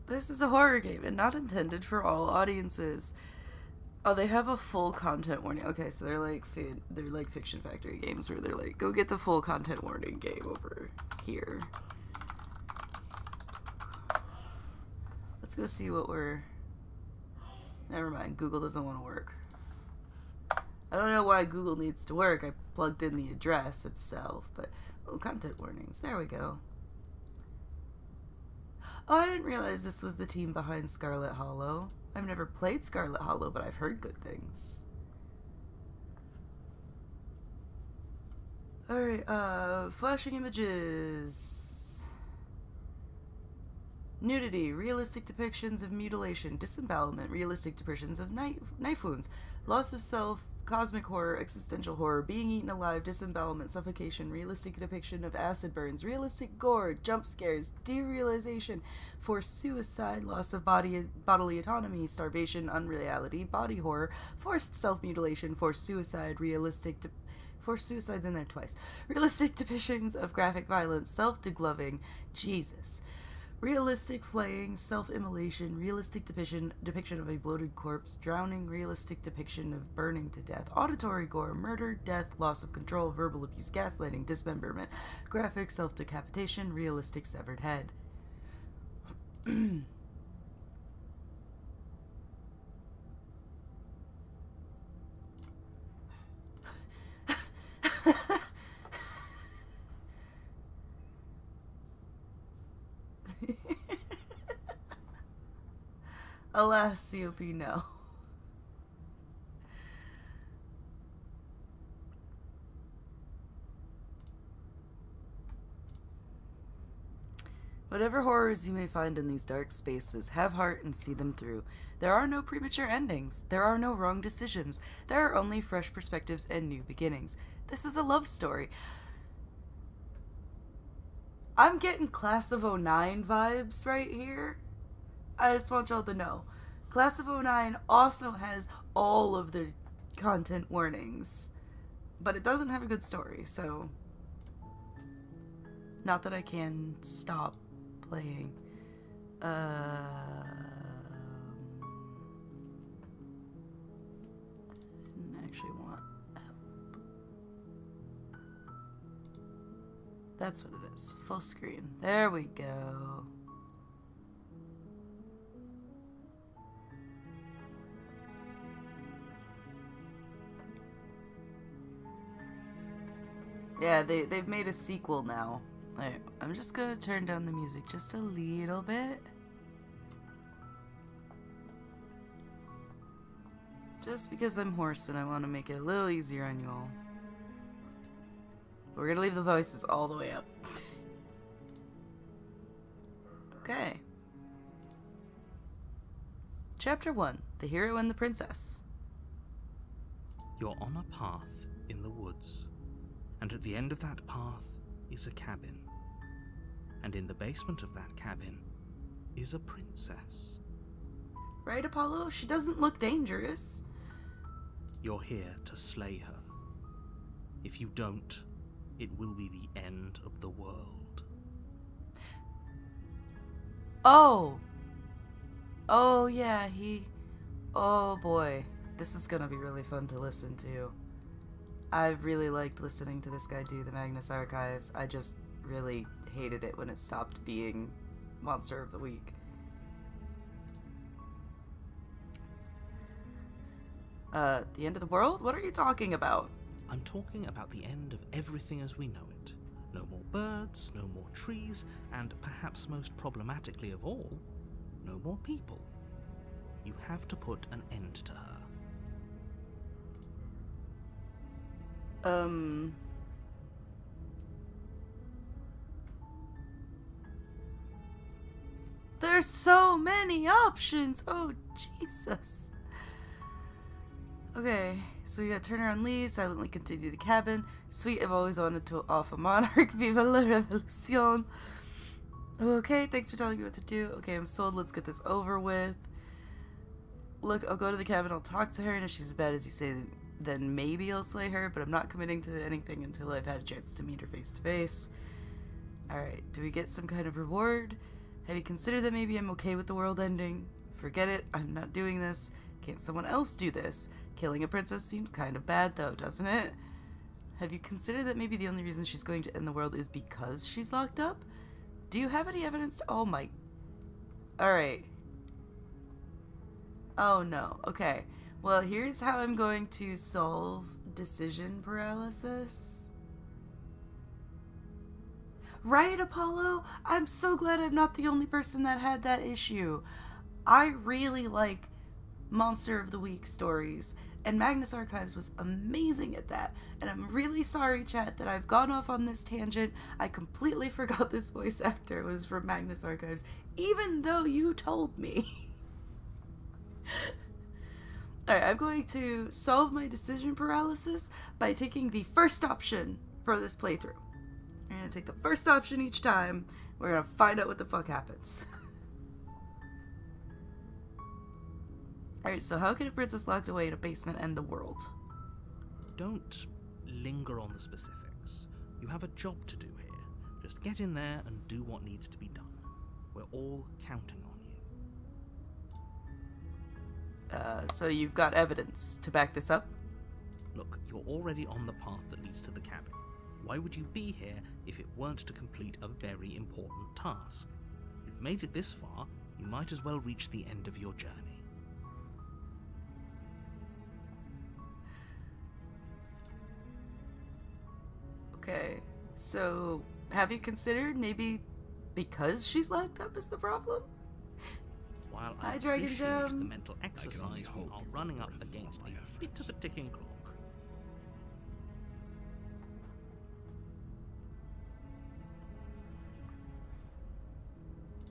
This is a horror game and not intended for all audiences. Oh, they have a full content warning. Okay, so they're like Fiction Factory games where they're like, go get the full content warning game over here. Let's go see what we're... Never mind, Google doesn't want to work. I don't know why Google needs to work. I plugged in the address itself, but... Oh, content warnings. There we go. Oh, I didn't realize this was the team behind Scarlet Hollow. I've never played Scarlet Hollow, but I've heard good things. Alright, flashing images. Nudity, realistic depictions of mutilation, disembowelment, realistic depictions of knife wounds, loss of self, cosmic horror, existential horror, being eaten alive, disembowelment, suffocation, realistic depiction of acid burns, realistic gore, jump scares, derealization, forced suicide, loss of bodily autonomy, starvation, unreality, body horror, forced self-mutilation, forced suicide, forced suicides in there twice, realistic depictions of graphic violence, self-degloving, Jesus, realistic flaying, self-immolation, realistic depiction of a bloated corpse, drowning, realistic depiction of burning to death, auditory gore, murder, death, loss of control, verbal abuse, gaslighting, dismemberment, graphic self-decapitation, realistic severed head. Alas, COP, no. Whatever horrors you may find in these dark spaces, have heart and see them through. There are no premature endings. There are no wrong decisions. There are only fresh perspectives and new beginnings. This is a love story. I'm getting Class of '09 vibes right here. I just want y'all to know. Class of '09 also has all of the content warnings, but it doesn't have a good story, so... Not that I can stop playing. I didn't actually want... That's what it is. Full screen. There we go. Yeah, they've made a sequel now. Alright, I'm just gonna turn down the music just a little bit. Just because I'm hoarse and I want to make it a little easier on you all. We're gonna leave the voices all the way up. Okay. Chapter 1, The Hero and the Princess. You're on a path in the woods. And at the end of that path is a cabin. And in the basement of that cabin is a princess. Right, Apollo? She doesn't look dangerous. You're here to slay her. If you don't, it will be the end of the world. Oh! Oh, yeah, Oh, boy. This is gonna be really fun to listen to. I've really liked listening to this guy do the Magnus Archives. I just really hated it when it stopped being Monster of the Week. The end of the world? What are you talking about? I'm talking about the end of everything as we know it. No more birds, no more trees, and perhaps most problematically of all, no more people. You have to put an end to her. There's so many options! Oh, Jesus. Okay, so we got turn around, leave, silently continue the cabin. Sweet, I've always wanted to off a monarch. Viva la revolution. Okay, thanks for telling me what to do. Okay, I'm sold. Let's get this over with. Look, I'll go to the cabin, I'll talk to her, and if she's as bad as you say, then maybe I'll slay her, but I'm not committing to anything until I've had a chance to meet her face to face. Alright, do we get some kind of reward? Have you considered that maybe I'm okay with the world ending? Forget it, I'm not doing this. Can't someone else do this? Killing a princess seems kind of bad though, doesn't it? Have you considered that maybe the only reason she's going to end the world is because she's locked up? Do you have any evidence? Oh my... Alright. Oh no, okay. Well, here's how I'm going to solve decision paralysis. Right, Apollo? I'm so glad I'm not the only person that had that issue. I really like Monster of the Week stories, and Magnus Archives was amazing at that. And I'm really sorry, chat, that I've gone off on this tangent. I completely forgot this voice actor was from Magnus Archives, even though you told me. Alright, I'm going to solve my decision paralysis by taking the first option for this playthrough. I'm going to take the first option each time. We're going to find out what the fuck happens. Alright, so how can a princess locked away in a basement end the world? Don't linger on the specifics. You have a job to do here. Just get in there and do what needs to be done. We're all counting on you. So you've got evidence to back this up? Look, you're already on the path that leads to the cabin. Why would you be here if it weren't to complete a very important task? You've made it this far, you might as well reach the end of your journey. Okay, so have you considered maybe because she's locked up is the problem? While I Hi, Dragon appreciate Gem. the mental exercise we are running up against a bit of a ticking clock.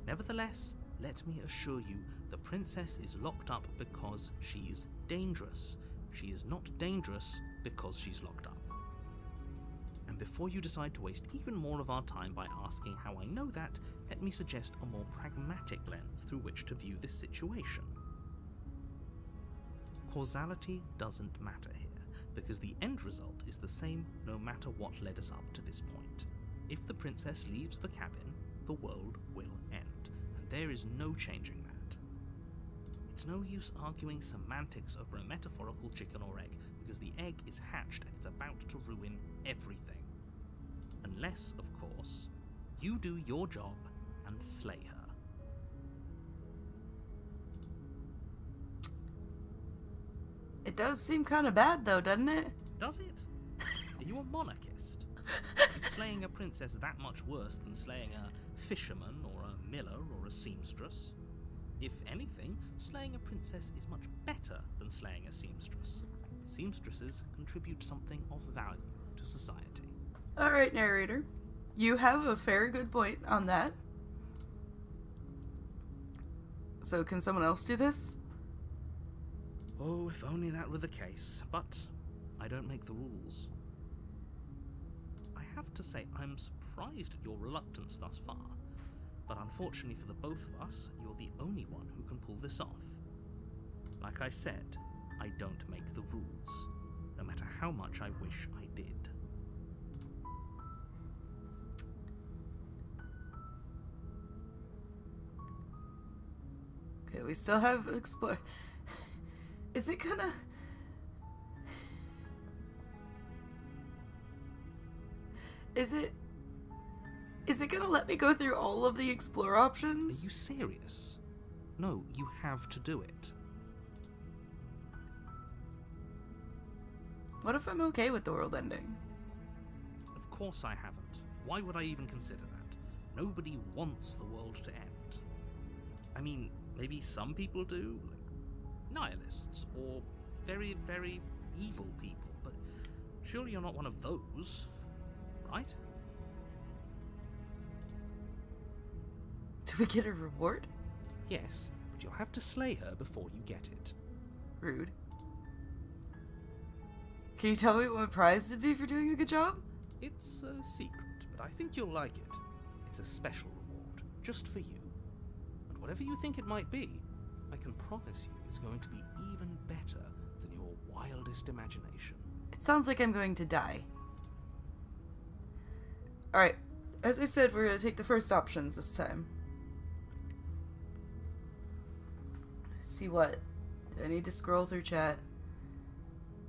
Nevertheless, let me assure you, the princess is locked up because she's dangerous. She is not dangerous because she's locked up. And before you decide to waste even more of our time by asking how I know that, let me suggest a more pragmatic lens through which to view this situation. Causality doesn't matter here, because the end result is the same no matter what led us up to this point. If the princess leaves the cabin, the world will end, and there is no changing that. It's no use arguing semantics over a metaphorical chicken or egg, because the egg is hatched and it's about to ruin everything. Unless, of course, you do your job and slay her. It does seem kind of bad though, doesn't it? Does it? Are you a monarchist? Is slaying a princess that much worse than slaying a fisherman or a miller or a seamstress? If anything, slaying a princess is much better than slaying a seamstress. Seamstresses contribute something of value to society. Alright, narrator. You have a very good point on that. So can someone else do this? Oh, if only that were the case, but I don't make the rules. I have to say, I'm surprised at your reluctance thus far, but unfortunately for the both of us, you're the only one who can pull this off. Like I said, I don't make the rules, no matter how much I wish I did. Okay, we still have explore. Is it gonna... Is it gonna let me go through all of the explore options? Are you serious? No, you have to do it. What if I'm okay with the world ending? Of course I haven't. Why would I even consider that? Nobody wants the world to end. I mean, maybe some people do, like nihilists, or very, very evil people, but surely you're not one of those, right? Do we get a reward? Yes, but you'll have to slay her before you get it. Rude. Can you tell me what my prize would be for doing a good job? It's a secret, but I think you'll like it. It's a special reward, just for you. And whatever you think it might be, I can promise you it's going to be even better than your wildest imagination. It sounds like I'm going to die. Alright, as I said, we're going to take the first options this time. See what? Do I need to scroll through chat?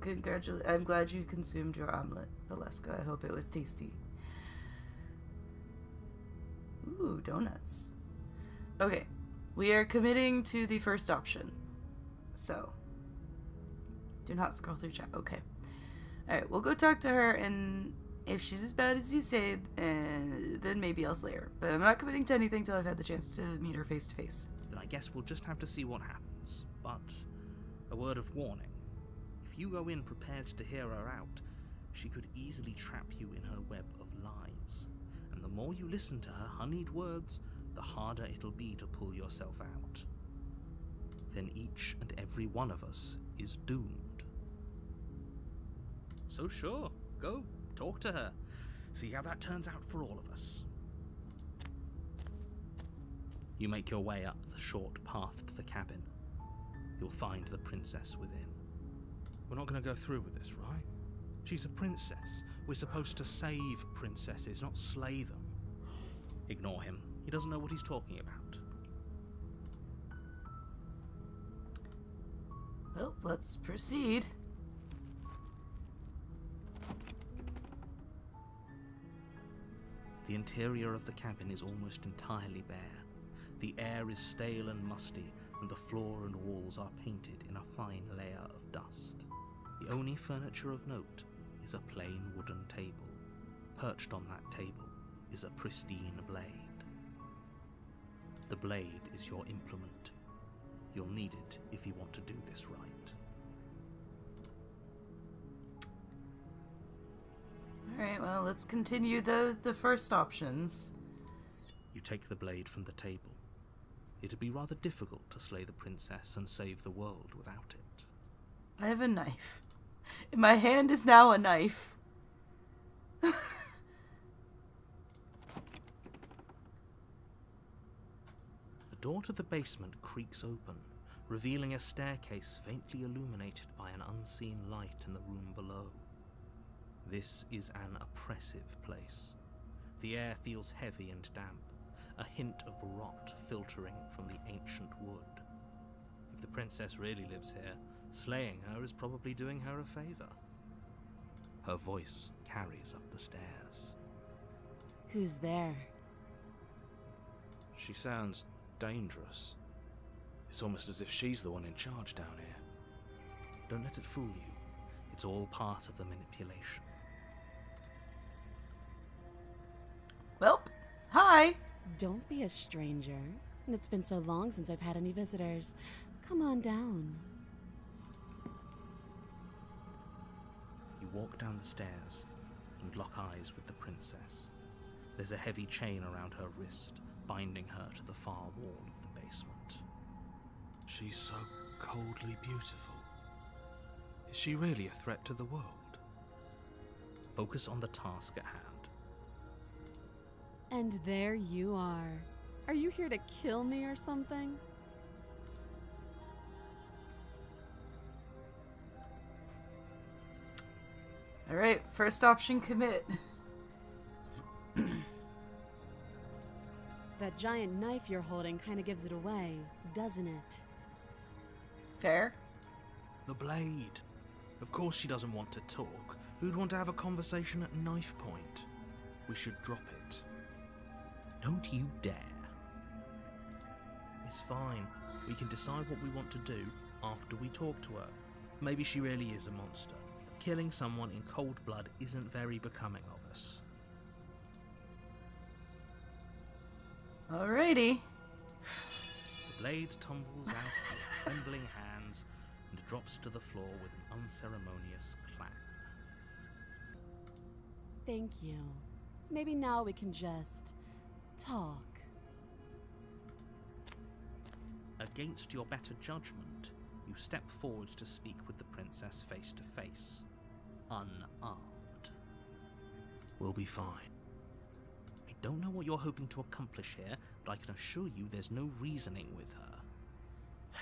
I'm glad you consumed your omelet, Valeska. I hope it was tasty. Ooh, donuts. Okay, we are committing to the first option. So, do not scroll through chat. Okay. Alright, we'll go talk to her, and if she's as bad as you say, then maybe I'll slay her. But I'm not committing to anything till I've had the chance to meet her face to face. Then I guess we'll just have to see what happens. But a word of warning. If you go in prepared to hear her out, she could easily trap you in her web of lies. And the more you listen to her honeyed words, the harder it'll be to pull yourself out. Then each and every one of us is doomed. So sure, go talk to her. See how that turns out for all of us. You make your way up the short path to the cabin. You'll find the princess within. We're not going to go through with this, right? She's a princess. We're supposed to save princesses, not slay them. Ignore him. He doesn't know what he's talking about. Well, let's proceed. The interior of the cabin is almost entirely bare. The air is stale and musty, and the floor and walls are painted in a fine layer of dust. The only furniture of note is a plain wooden table. Perched on that table is a pristine blade. The blade is your implement. You'll need it if you want to do this right. Alright, well, let's continue the first options. You take the blade from the table. It'd be rather difficult to slay the princess and save the world without it. I have a knife. My hand is now a knife. The door to the basement creaks open, revealing a staircase faintly illuminated by an unseen light in the room below. This is an oppressive place. The air feels heavy and damp, a hint of rot filtering from the ancient wood. If the princess really lives here, slaying her is probably doing her a favor. Her voice carries up the stairs. Who's there? She sounds dangerous. It's almost as if she's the one in charge down here. Don't let it fool you. It's all part of the manipulation. Welp, hi! Don't be a stranger. It's been so long since I've had any visitors. Come on down. You walk down the stairs and lock eyes with the princess. There's a heavy chain around her wrist, binding her to the far wall of the basement. She's so coldly beautiful. Is she really a threat to the world? Focus on the task at hand. And there you are. Are you here to kill me or something? Alright, first option, commit. That giant knife you're holding kind of gives it away, doesn't it? Fair? The blade. Of course she doesn't want to talk. Who'd want to have a conversation at knife point? We should drop it. Don't you dare. It's fine. We can decide what we want to do after we talk to her. Maybe she really is a monster. But killing someone in cold blood isn't very becoming of us. Alrighty. The blade tumbles out of your trembling hands and drops to the floor with an unceremonious clang. Thank you. Maybe now we can just talk. Against your better judgment, you step forward to speak with the princess face to face, unarmed. We'll be fine. I don't know what you're hoping to accomplish here, but I can assure you there's no reasoning with her.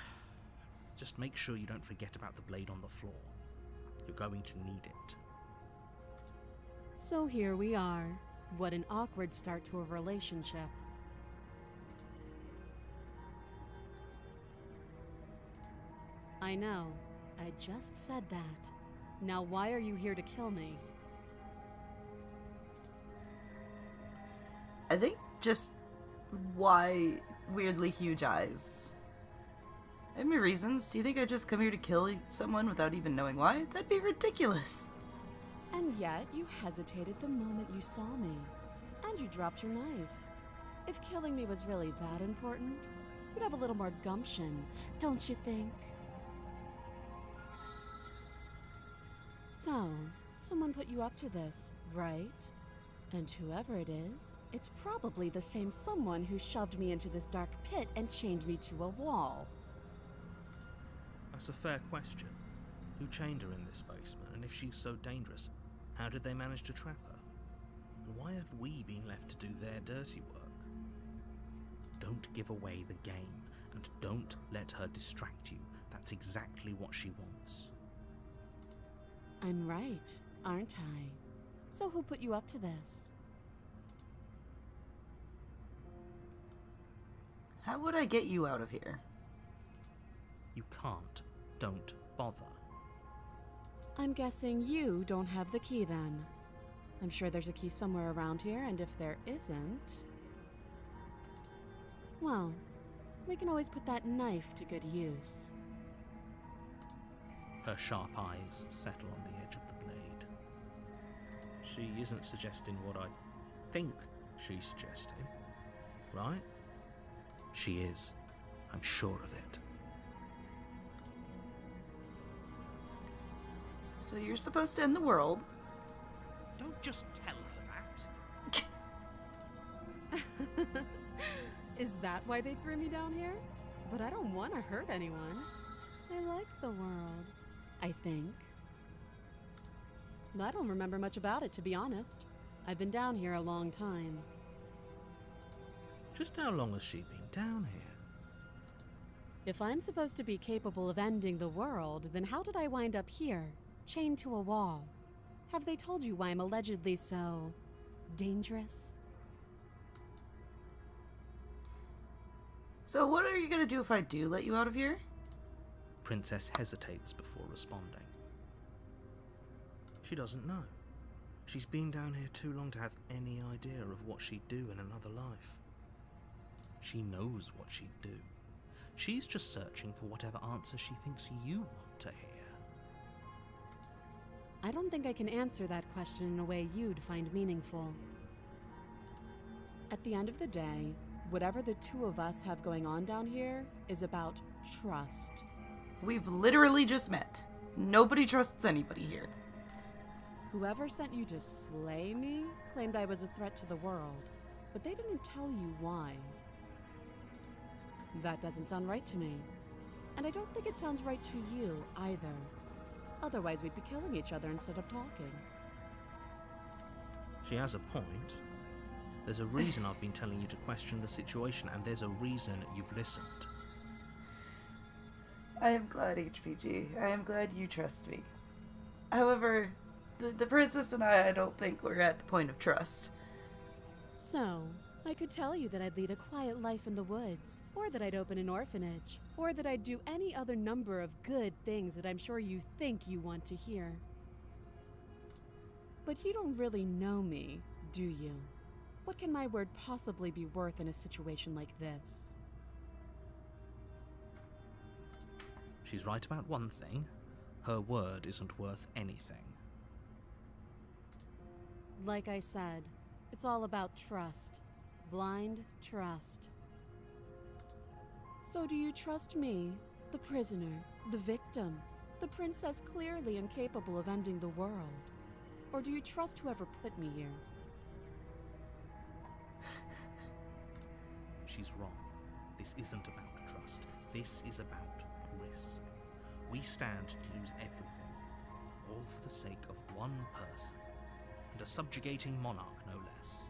Just make sure you don't forget about the blade on the floor. You're going to need it. So here we are. What an awkward start to a relationship. I know. I just said that. Now why are you here to kill me? I think just why weirdly huge eyes? I have my reasons. Do you think I just come here to kill someone without even knowing why? That'd be ridiculous. And yet you hesitated the moment you saw me. And you dropped your knife. If killing me was really that important, you'd have a little more gumption, don't you think? So, someone put you up to this, right? And whoever it is, it's probably the same someone who shoved me into this dark pit and chained me to a wall. That's a fair question. Who chained her in this basement, and if she's so dangerous, how did they manage to trap her? And why have we been left to do their dirty work? Don't give away the game, and don't let her distract you. That's exactly what she wants. I'm right, aren't I? So who put you up to this? How would I get you out of here? You can't. Don't bother. I'm guessing you don't have the key then. I'm sure there's a key somewhere around here, and if there isn't... well, we can always put that knife to good use. Her sharp eyes settle on the edge of the blade. She isn't suggesting what I think she's suggesting, right? She is. I'm sure of it. So you're supposed to end the world. Don't just tell her that. Is that why they threw me down here? But I don't want to hurt anyone. I like the world, I think. I don't remember much about it, to be honest. I've been down here a long time. Just how long has she been down here? If I'm supposed to be capable of ending the world, then how did I wind up here, chained to a wall? Have they told you why I'm allegedly so... dangerous? So what are you gonna do if I do let you out of here? Princess hesitates before responding. She doesn't know. She's been down here too long to have any idea of what she'd do in another life. She knows what she'd do. She's just searching for whatever answer she thinks you want to hear. I don't think I can answer that question in a way you'd find meaningful. At the end of the day, whatever the two of us have going on down here is about trust. We've literally just met. Nobody trusts anybody here. Whoever sent you to slay me claimed I was a threat to the world, but they didn't tell you why. That doesn't sound right to me. And I don't think it sounds right to you, either. Otherwise, we'd be killing each other instead of talking. She has a point. There's a reason I've been telling you to question the situation, and there's a reason you've listened. I am glad, HPG. I am glad you trust me. However, the princess and I don't think we're at the point of trust. So, I could tell you that I'd lead a quiet life in the woods, or that I'd open an orphanage, or that I'd do any other number of good things that I'm sure you think you want to hear. But you don't really know me, do you? What can my word possibly be worth in a situation like this? She's right about one thing. Her word isn't worth anything. Like I said, it's all about trust. Blind trust. So do you trust me, the prisoner, the victim, the princess clearly incapable of ending the world? Or do you trust whoever put me here? She's wrong. This isn't about trust. This is about risk. We stand to lose everything, all for the sake of one person, and a subjugating monarch, no less.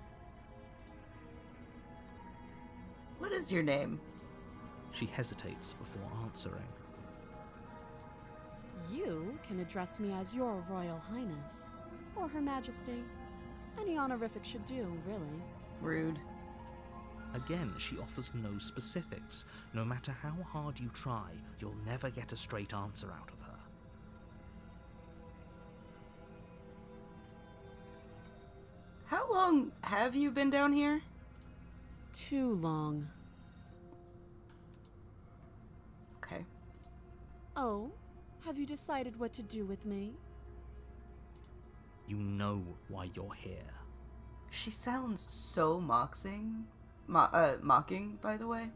What is your name? She hesitates before answering. You can address me as Your Royal Highness, or Her Majesty. Any honorific should do, really. Rude. Again, she offers no specifics. No matter how hard you try, you'll never get a straight answer out of her. How long have you been down here? Too long. Okay. Oh, have you decided what to do with me? You know why you're here. She sounds so mocking, by the way.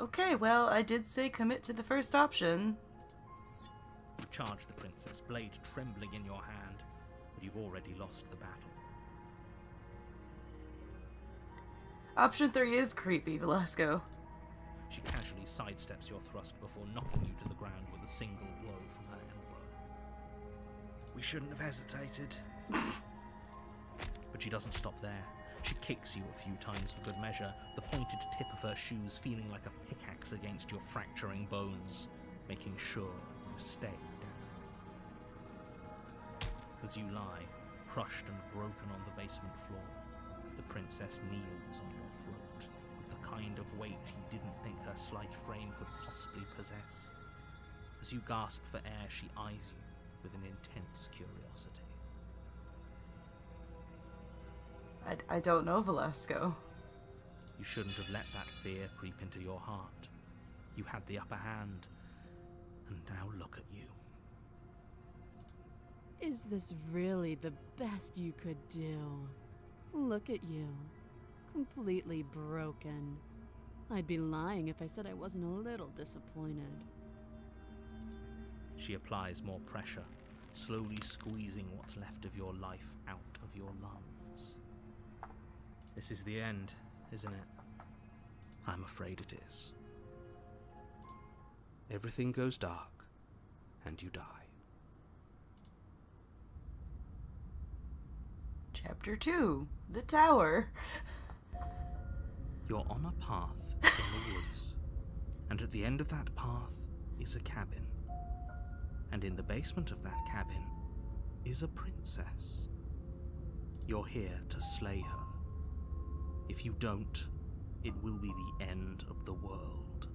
Okay, well, I did say commit to the first option. You charge the princess, blade trembling in your hand, but you've already lost the battle. Option 3 is creepy, Velasco. She casually sidesteps your thrust before knocking you to the ground with a single blow from her elbow. We shouldn't have hesitated. But she doesn't stop there. She kicks you a few times for good measure, the pointed tip of her shoes feeling like a pickaxe against your fracturing bones, making sure you stay down. As you lie, crushed and broken on the basement floor, the princess kneels on your throat with the kind of weight you didn't think her slight frame could possibly possess. As you gasp for air, she eyes you with an intense curiosity. I don't know, Velasco. You shouldn't have let that fear creep into your heart. You had the upper hand, and now look at you. Is this really the best you could do? Look at you. Completely broken. I'd be lying if I said I wasn't a little disappointed. She applies more pressure, slowly squeezing what's left of your life out of your lungs. This is the end, isn't it? I'm afraid it is. Everything goes dark, and you die. Chapter 2, The Tower. You're on a path in the woods, and at the end of that path is a cabin. And in the basement of that cabin is a princess. You're here to slay her. If you don't, it will be the end of the world.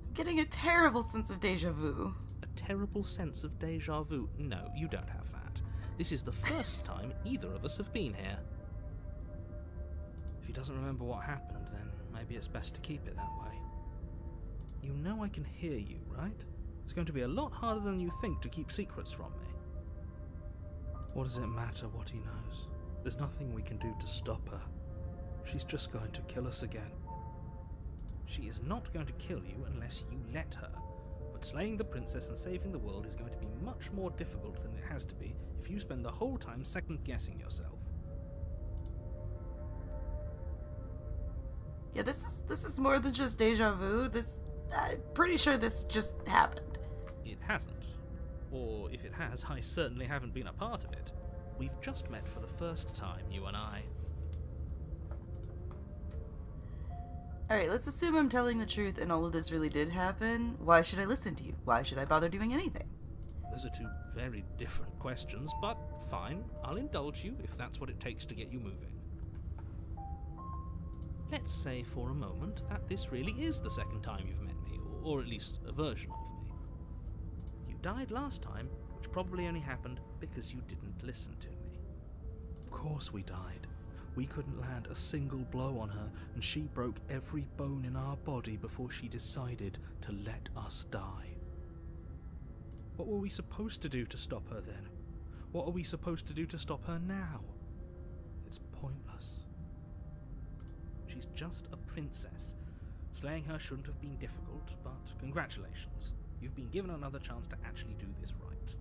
I'm getting a terrible sense of deja vu. A terrible sense of deja vu? No, you don't have that. This is the first time either of us have been here. If he doesn't remember what happened, then maybe it's best to keep it that way. You know I can hear you, right? It's going to be a lot harder than you think to keep secrets from me. What does it matter what he knows? There's nothing we can do to stop her. She's just going to kill us again. She is not going to kill you unless you let her. But slaying the princess and saving the world is going to be much more difficult than it has to be if you spend the whole time second-guessing yourself. Yeah, this is more than just deja vu. I'm pretty sure this just happened. It hasn't. Or if it has, I certainly haven't been a part of it. We've just met for the first time, you and I. Alright, let's assume I'm telling the truth and all of this really did happen. Why should I listen to you? Why should I bother doing anything? Those are two very different questions, but fine. I'll indulge you if that's what it takes to get you moving. Let's say for a moment that this really is the second time you've met me, or at least a version of me. You died last time, which probably only happened because you didn't listen to me. Of course we died. We couldn't land a single blow on her, and she broke every bone in our body before she decided to let us die. What were we supposed to do to stop her then? What are we supposed to do to stop her now? It's pointless. She's just a princess. Slaying her shouldn't have been difficult, but congratulations. You've been given another chance to actually do this right.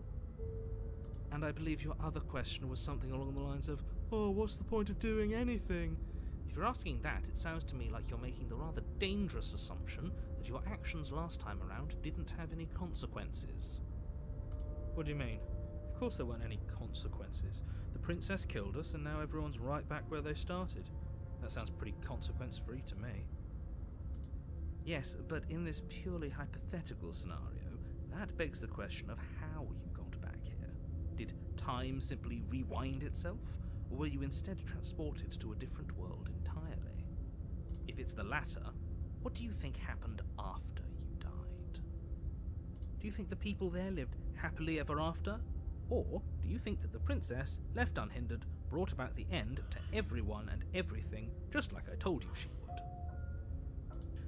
And I believe your other question was something along the lines of, oh, what's the point of doing anything? If you're asking that, it sounds to me like you're making the rather dangerous assumption that your actions last time around didn't have any consequences. What do you mean? Of course there weren't any consequences. The princess killed us, and now everyone's right back where they started. That sounds pretty consequence-free to me. Yes, but in this purely hypothetical scenario, that begs the question of how you got back here. Did time simply rewind itself, or were you instead transported to a different world entirely? If it's the latter, what do you think happened after you died? Do you think the people there lived happily ever after? Or do you think that the princess, left unhindered, brought about the end to everyone and everything, just like I told you she would?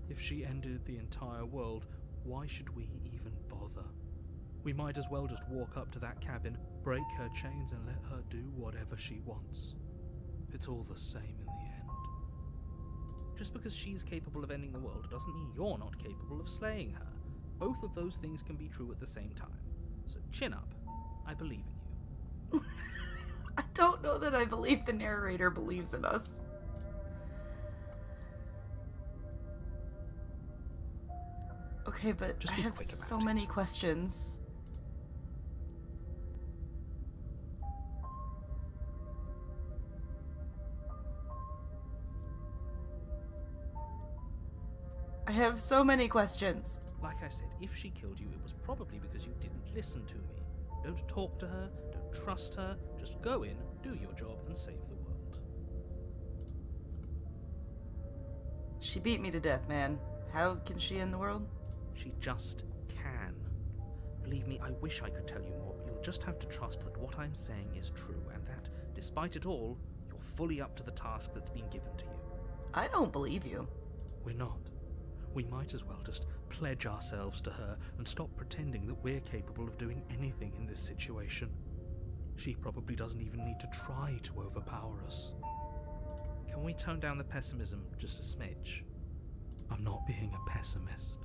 If she ended the entire world, why should we even bother? We might as well just walk up to that cabin, break her chains and let her do whatever she wants. It's all the same in the end. Just because she's capable of ending the world doesn't mean you're not capable of slaying her. Both of those things can be true at the same time. So chin up. I believe in you. I don't know that I believe the narrator believes in us. Okay, but Just I be have quick so about many it. questions. I have so many questions. Like I said, if she killed you, it was probably because you didn't listen to me. Don't talk to her, don't trust her, just go in, do your job, and save the world. She beat me to death, man. How can she end the world? She just can. Believe me, I wish I could tell you more, but you'll just have to trust that what I'm saying is true, and that, despite it all, you're fully up to the task that's been given to you. I don't believe you. We're not. We might as well just pledge ourselves to her and stop pretending that we're capable of doing anything in this situation. She probably doesn't even need to try to overpower us. Can we tone down the pessimism just a smidge? I'm not being a pessimist.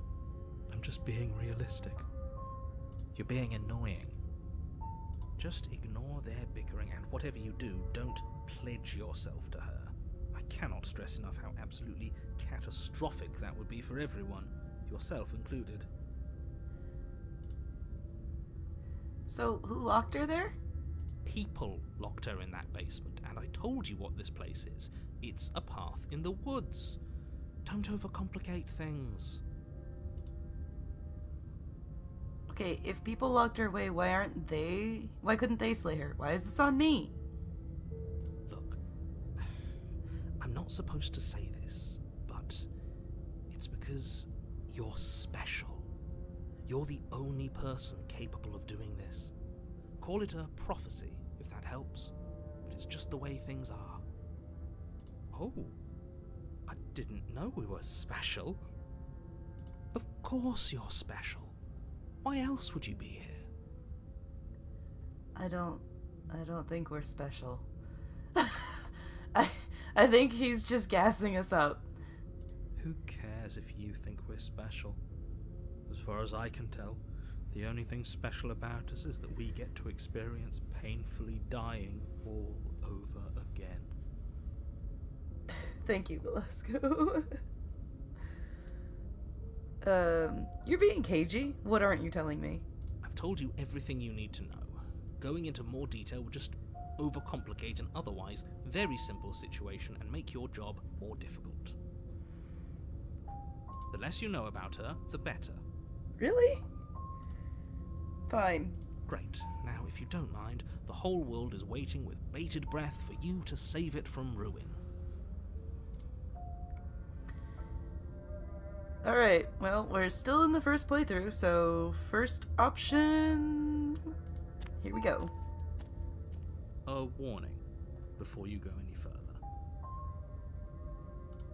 I'm just being realistic. You're being annoying. Just ignore their bickering, and whatever you do, don't pledge yourself to her. I cannot stress enough how absolutely catastrophic that would be for everyone, yourself included. So, who locked her there? People locked her in that basement, and I told you what this place is. It's a path in the woods. Don't overcomplicate things. Okay, if people locked her away, why couldn't they slay her? Why is this on me? Look, I'm not supposed to say this, but it's because you're special. You're the only person capable of doing this. Call it a prophecy, if that helps, but it's just the way things are. Oh, I didn't know we were special. Of course you're special. Why else would you be here? I don't think we're special. I think he's just gassing us up. Who cares if you think we're special? As far as I can tell, the only thing special about us is that we get to experience painfully dying all over again. Thank you, Velasco. You're being cagey. What aren't you telling me? I've told you everything you need to know. Going into more detail would just overcomplicate an otherwise very simple situation and make your job more difficult. The less you know about her, the better. Really? Fine. Great. Now, if you don't mind, the whole world is waiting with bated breath for you to save it from ruin. Alright, well, we're still in the first playthrough, so first option... Here we go. A warning before you go any further.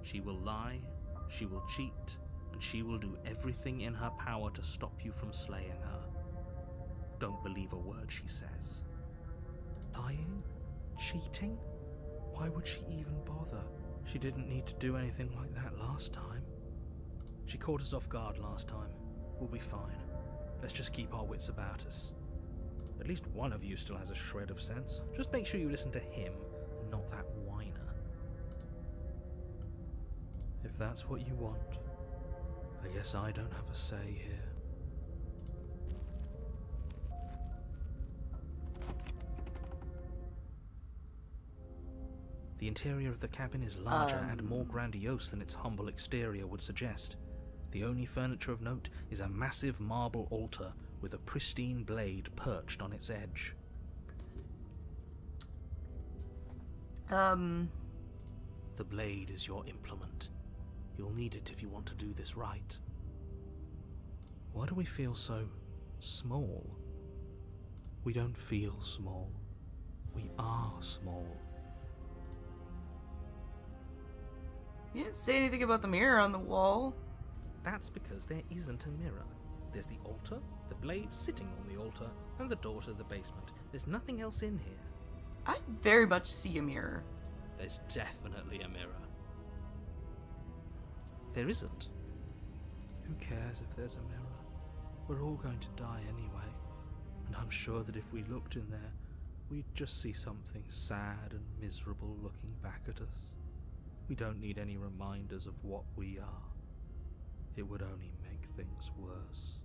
She will lie, she will cheat, and she will do everything in her power to stop you from slaying her. Don't believe a word she says. Lying? Cheating? Why would she even bother? She didn't need to do anything like that last time. She caught us off guard last time. We'll be fine. Let's just keep our wits about us. At least one of you still has a shred of sense. Just make sure you listen to him and not that whiner. If that's what you want, I guess I don't have a say here. The interior of the cabin is larger and more grandiose than its humble exterior would suggest. The only furniture of note is a massive marble altar with a pristine blade perched on its edge. The blade is your implement. You'll need it if you want to do this right. Why do we feel so small? We don't feel small. We are small. You didn't say anything about the mirror on the wall. That's because there isn't a mirror. There's the altar, the blade sitting on the altar, and the door to the basement. There's nothing else in here. I very much see a mirror. There's definitely a mirror. There isn't. Who cares if there's a mirror? We're all going to die anyway. And I'm sure that if we looked in there, we'd just see something sad and miserable looking back at us. We don't need any reminders of what we are. It would only make things worse.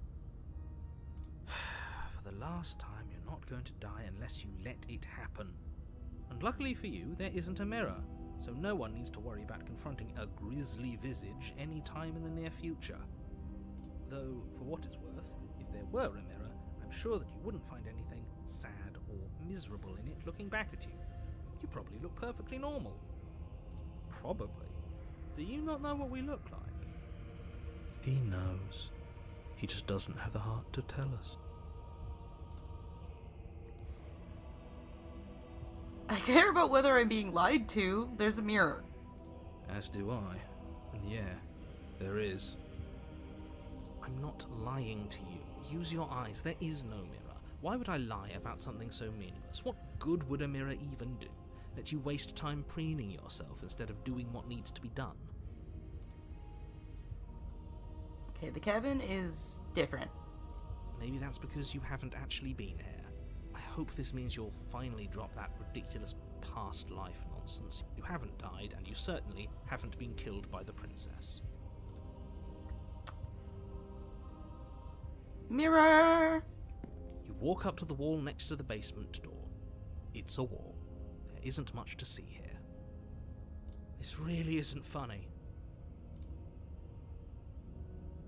For the last time, you're not going to die unless you let it happen. And luckily for you, there isn't a mirror, so no one needs to worry about confronting a grisly visage any time in the near future. Though, for what it's worth, if there were a mirror, I'm sure that you wouldn't find anything sad or miserable in it looking back at you. You probably look perfectly normal. Probably. Do you not know what we look like? He knows. He just doesn't have the heart to tell us. I care about whether I'm being lied to. There's a mirror. As do I. And yeah, there is. I'm not lying to you. Use your eyes. There is no mirror. Why would I lie about something so meaningless? What good would a mirror even do? Let you waste time preening yourself instead of doing what needs to be done. Okay, the cabin is different. Maybe that's because you haven't actually been here. I hope this means you'll finally drop that ridiculous past life nonsense. You haven't died, and you certainly haven't been killed by the princess. Mirror! You walk up to the wall next to the basement door. It's a wall. There isn't much to see here. This really isn't funny.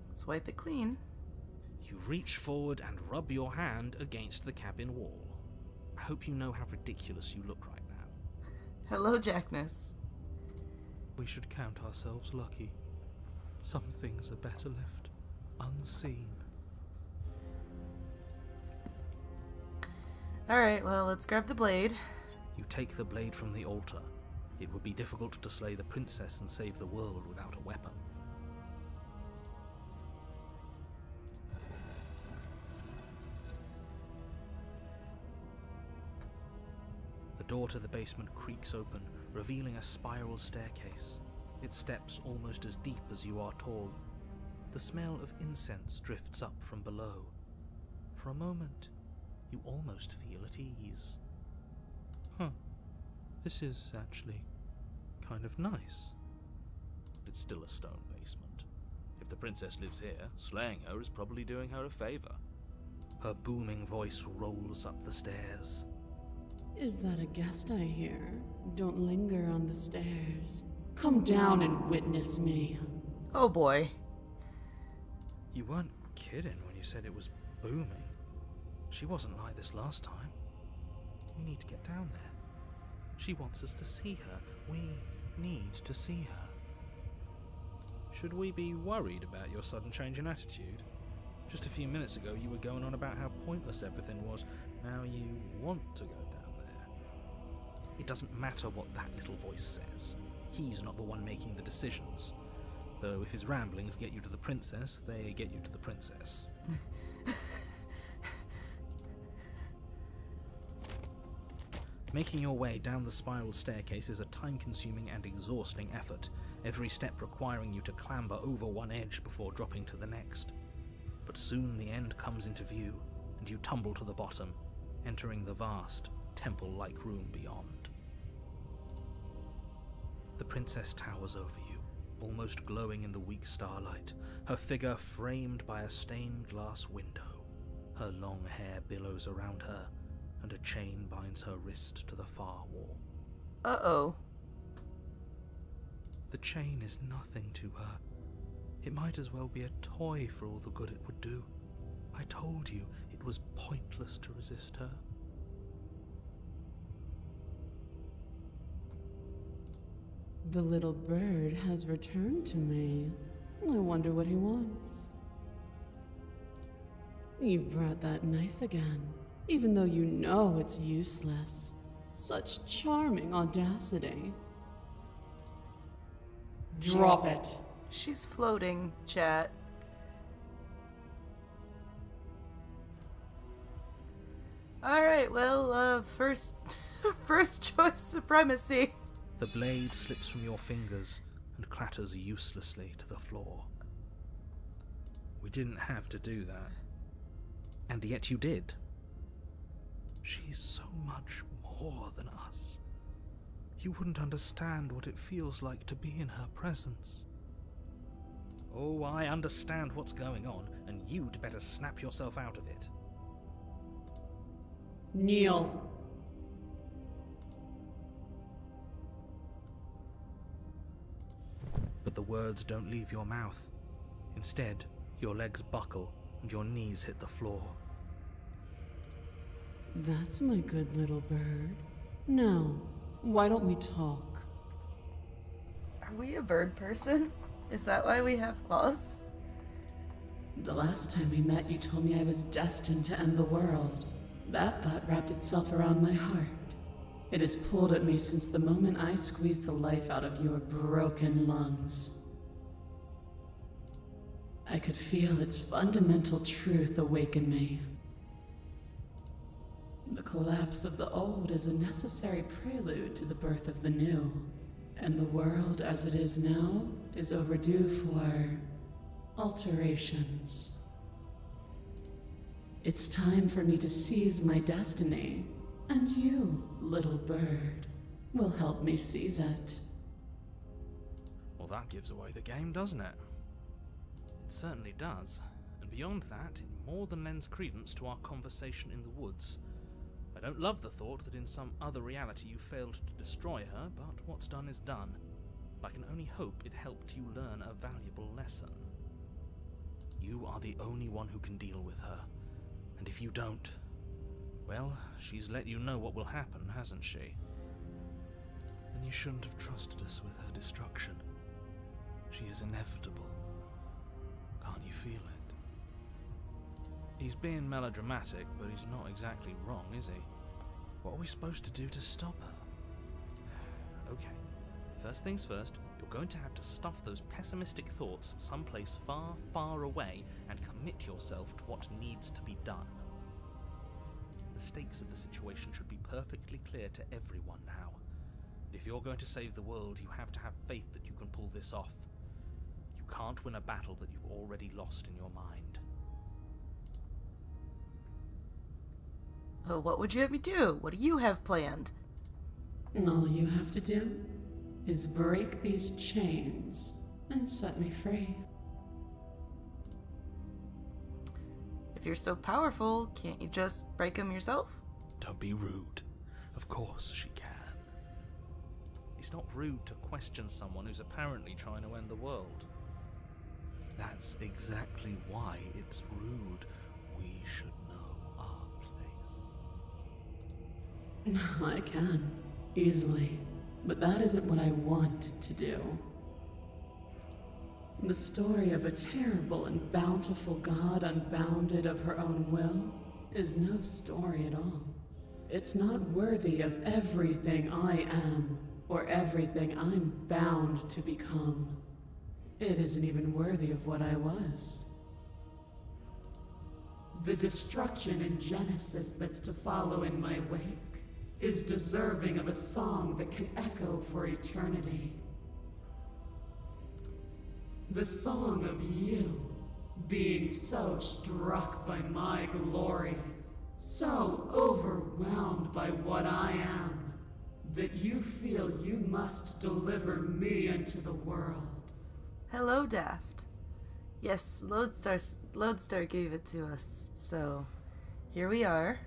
Let's wipe it clean. You reach forward and rub your hand against the cabin wall. I hope you know how ridiculous you look right now. Hello, Jackness. We should count ourselves lucky. Some things are better left unseen. Alright, well, let's grab the blade. You take the blade from the altar. It would be difficult to slay the princess and save the world without a weapon. The door to the basement creaks open, revealing a spiral staircase. Its steps almost as deep as you are tall. The smell of incense drifts up from below. For a moment, you almost feel at ease. This is actually kind of nice. It's still a stone basement. If the princess lives here, slaying her is probably doing her a favor. Her booming voice rolls up the stairs. Is that a guest I hear? Don't linger on the stairs. Come down and witness me. Oh boy. You weren't kidding when you said it was booming. She wasn't like this last time. We need to get down there. She wants us to see her. We need to see her. Should we be worried about your sudden change in attitude? Just a few minutes ago you were going on about how pointless everything was. Now you want to go down there. It doesn't matter what that little voice says. He's not the one making the decisions. Though if his ramblings get you to the princess, they get you to the princess. Making your way down the spiral staircase is a time-consuming and exhausting effort, every step requiring you to clamber over one edge before dropping to the next. But soon the end comes into view, and you tumble to the bottom, entering the vast, temple-like room beyond. The princess towers over you, almost glowing in the weak starlight, her figure framed by a stained glass window. Her long hair billows around her, and a chain binds her wrist to the far wall. Uh-oh. The chain is nothing to her. It might as well be a toy for all the good it would do. I told you it was pointless to resist her. The little bird has returned to me. I wonder what he wants. You've brought that knife again, even though you know it's useless. Such charming audacity. Drop it. She's floating, chat. Alright, well, first choice supremacy. The blade slips from your fingers and clatters uselessly to the floor. We didn't have to do that. And yet you did. She's so much more than us. You wouldn't understand what it feels like to be in her presence. Oh, I understand what's going on, and you'd better snap yourself out of it. Kneel. But the words don't leave your mouth. Instead, your legs buckle and your knees hit the floor. That's my good little bird. Now, why don't we talk? Are we a bird person? Is that why we have claws? The last time we met, you told me I was destined to end the world. That thought wrapped itself around my heart. It has pulled at me since the moment I squeezed the life out of your broken lungs. I could feel its fundamental truth awaken me. The collapse of the old is a necessary prelude to the birth of the new, and the world as it is now is overdue for alterations. It's time for me to seize my destiny, and you, little bird, will help me seize it. Well, that gives away the game, doesn't it? It certainly does. And beyond that, it more than lends credence to our conversation in the woods. I don't love the thought that in some other reality you failed to destroy her, but what's done is done. I can only hope it helped you learn a valuable lesson. You are the only one who can deal with her. And if you don't, well, she's let you know what will happen, hasn't she? Then you shouldn't have trusted us with her destruction. She is inevitable. Can't you feel it? He's being melodramatic, but he's not exactly wrong, is he? What are we supposed to do to stop her? Okay, first things first, you're going to have to stuff those pessimistic thoughts someplace far, far away and commit yourself to what needs to be done. The stakes of the situation should be perfectly clear to everyone now. If you're going to save the world, you have to have faith that you can pull this off. You can't win a battle that you've already lost in your mind. Oh, what would you have me do? What do you have planned? All you have to do is break these chains and set me free. If you're so powerful, can't you just break them yourself? Don't be rude. Of course she can. It's not rude to question someone who's apparently trying to end the world. That's exactly why it's rude. We should know our place. I can, easily. But that isn't what I want to do. The story of a terrible and bountiful god unbounded of her own will is no story at all. It's not worthy of everything I am, or everything I'm bound to become. It isn't even worthy of what I was. The destruction in Genesis that's to follow in my wake is deserving of a song that can echo for eternity. The song of you, being so struck by my glory, so overwhelmed by what I am, that you feel you must deliver me into the world. Hello, Daft. Yes, Lodestar gave it to us, so here we are.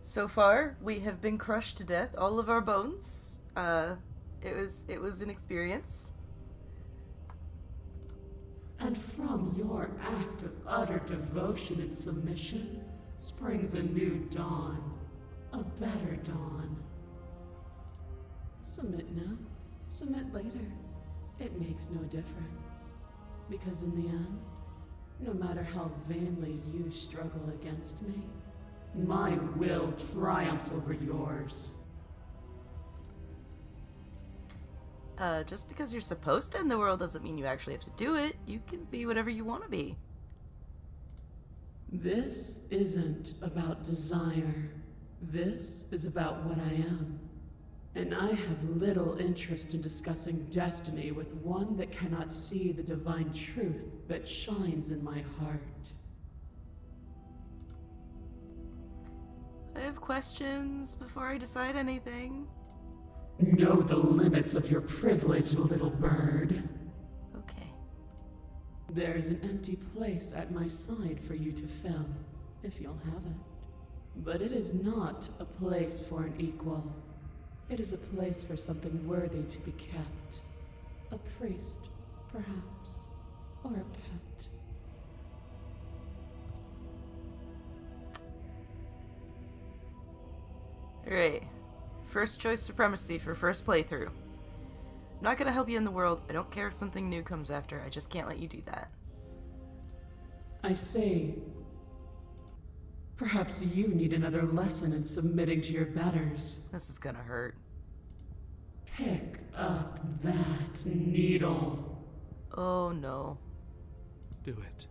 So far, we have been crushed to death, all of our bones. It was an experience. And from your act of utter devotion and submission springs a new dawn, a better dawn. Submit now, submit later. It makes no difference. Because in the end, no matter how vainly you struggle against me, my will triumphs over yours. Just because you're supposed to end the world doesn't mean you actually have to do it. You can be whatever you want to be. This isn't about desire. This is about what I am. And I have little interest in discussing destiny with one that cannot see the divine truth that shines in my heart. I have questions before I decide anything. Know the limits of your privilege, little bird. Okay. There's an empty place at my side for you to fill, if you'll have it. But it is not a place for an equal. It is a place for something worthy to be kept. A priest, perhaps, or a pet. Alright. First choice supremacy for first playthrough. I'm not gonna help you in the world. I don't care if something new comes after. I just can't let you do that. I say, perhaps you need another lesson in submitting to your betters. This is gonna hurt. Pick up that needle. Oh no. Do it.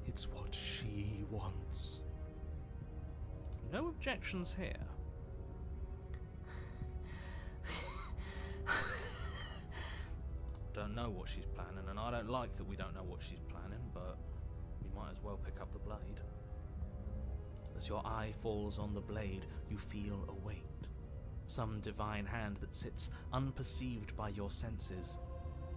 It's what she wants. No objections here. Don't know what she's planning, and I don't like that we don't know what she's planning, but we might as well pick up the blade. As your eye falls on the blade, you feel a weight. Some divine hand that sits unperceived by your senses,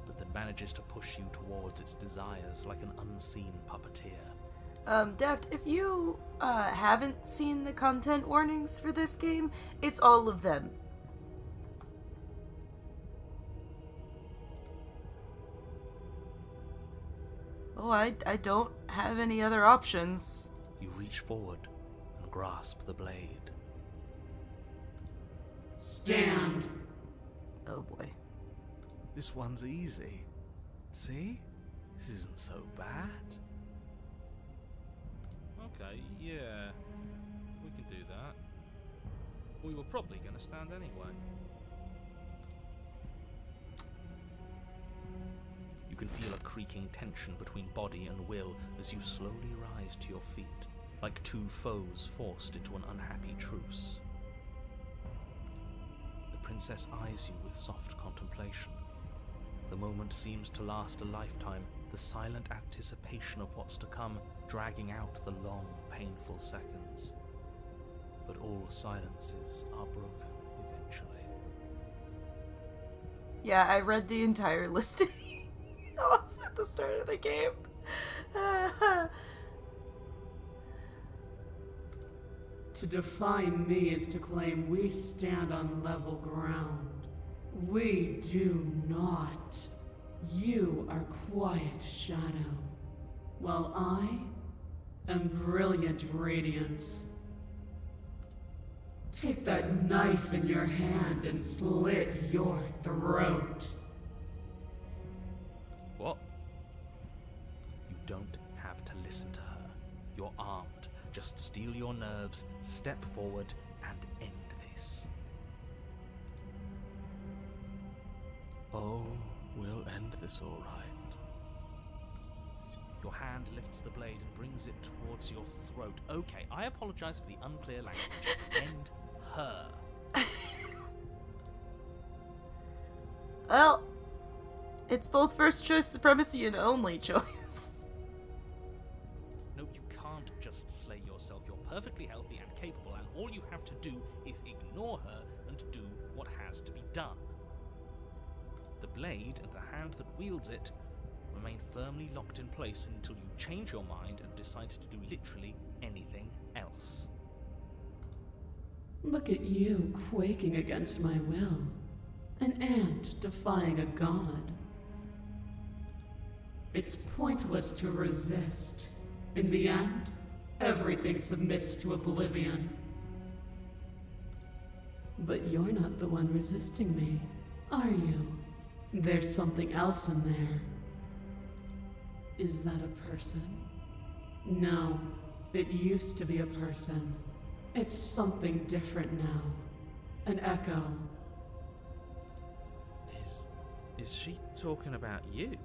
but that manages to push you towards its desires like an unseen puppeteer. Deft, if you haven't seen the content warnings for this game, it's all of them. Oh, I don't have any other options. You reach forward and grasp the blade. Stand. Oh boy. This one's easy. See? This isn't so bad. Okay, yeah, we can do that. We were probably going to stand anyway. You can feel a creaking tension between body and will as you slowly rise to your feet, like two foes forced into an unhappy truce. The princess eyes you with soft contemplation. The moment seems to last a lifetime, the silent anticipation of what's to come dragging out the long, painful seconds. But all silences are broken eventually. Yeah, I read the entire listing off at the start of the game. To define me is to claim we stand on level ground. We do not. You are quiet shadow, while I am brilliant radiance. Take that knife in your hand and slit your throat. What? You don't have to listen to her. You're armed. Just steel your nerves, step forward, and end this. Oh, we'll end this all right. Your hand lifts the blade and brings it towards your throat. Okay, I apologize for the unclear language. End her. Well, it's both first choice supremacy and only choice. No, you can't just slay yourself. You're perfectly healthy and capable, and all you have to do is ignore her and do what has to be done. The blade and the hand that wields it remain firmly locked in place until you change your mind and decide to do literally anything else. Look at you quaking against my will. An ant defying a god. It's pointless to resist. In the end, everything submits to oblivion. But you're not the one resisting me, are you? There's something else in there. Is that a person? No, it used to be a person. It's something different now. An echo. Is she talking about you?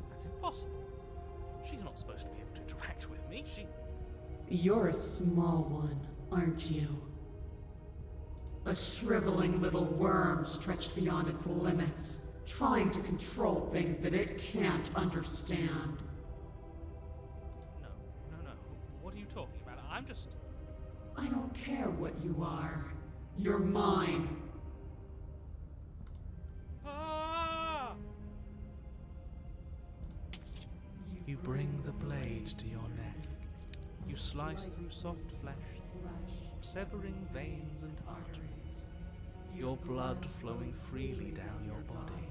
That's impossible. She's not supposed to be able to interact with me. You're a small one, aren't you? A shriveling little worm stretched beyond its limits, trying to control things that it can't understand. No. What are you talking about? I don't care what you are. You're mine. Ah! You bring the blade to your neck. You slice through soft flesh, severing veins and arteries, your blood flowing freely down your body.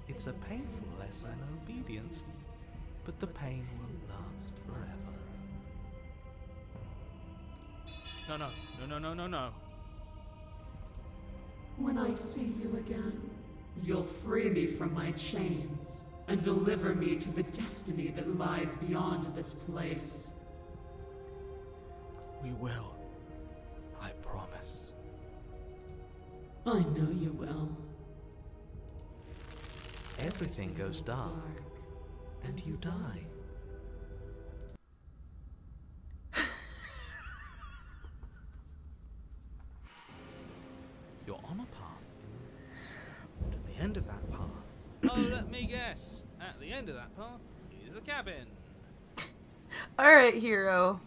It's a painful lesson in obedience, but the pain won't last forever. No. When I see you again, you'll free me from my chains and deliver me to the destiny that lies beyond this place. We will. I promise. I know you will. Everything goes dark, and you die. You're on a path in the woods. And at the end of that path... Oh, let me guess. At the end of that path is a cabin. Alright, hero.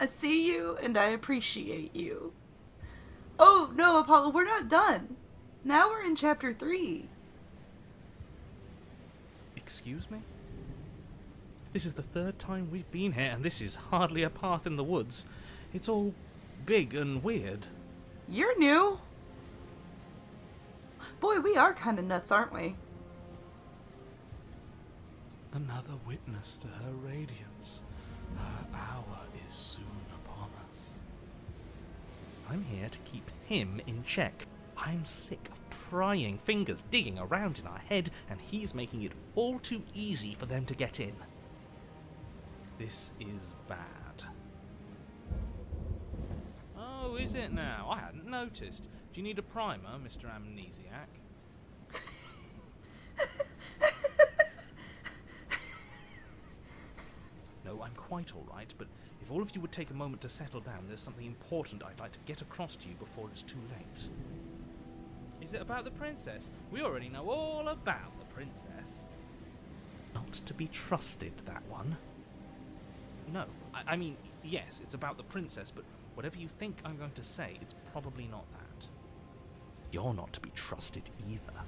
I see you and I appreciate you. Oh, no, Apollo, we're not done. Now we're in chapter 3. Excuse me? This is the third time we've been here, and this is hardly a path in the woods. It's all big and weird. You're new. Boy, we are kind of nuts, aren't we? Another witness to her radiance. Her hour is soon upon us. I'm here to keep him in check. I'm sick of prying fingers digging around in our head, and he's making it all too easy for them to get in. This is bad. Oh, is it now? I hadn't noticed. Do you need a primer, Mr. Amnesiac? No, I'm quite all right, but if all of you would take a moment to settle down, there's something important I'd like to get across to you before it's too late. Is it about the princess? We already know all about the princess. Not to be trusted, that one. No, I mean, yes, it's about the princess, but whatever you think I'm going to say, it's probably not that. You're not to be trusted either.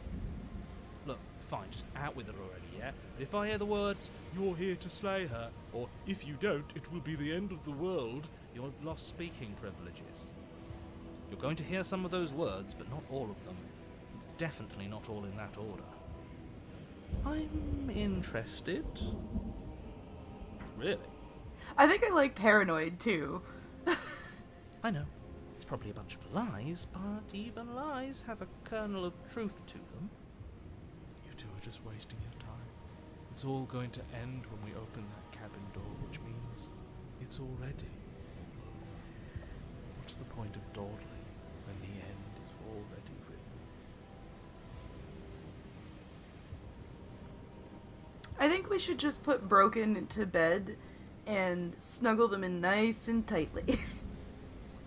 Look, fine, just out with it already, yeah? But if I hear the words, "You're here to slay her," or "If you don't, it will be the end of the world," you'll have lost speaking privileges. You're going to hear some of those words, but not all of them. Definitely not all in that order. I'm interested. Really? I think I like paranoid, too. I know. It's probably a bunch of lies, but even lies have a kernel of truth to them. You two are just wasting your time. It's all going to end when we open that cabin door, which means it's already. What's the point of dawdling when the end is already written? I think we should just put Broken into bed and snuggle them in nice and tightly.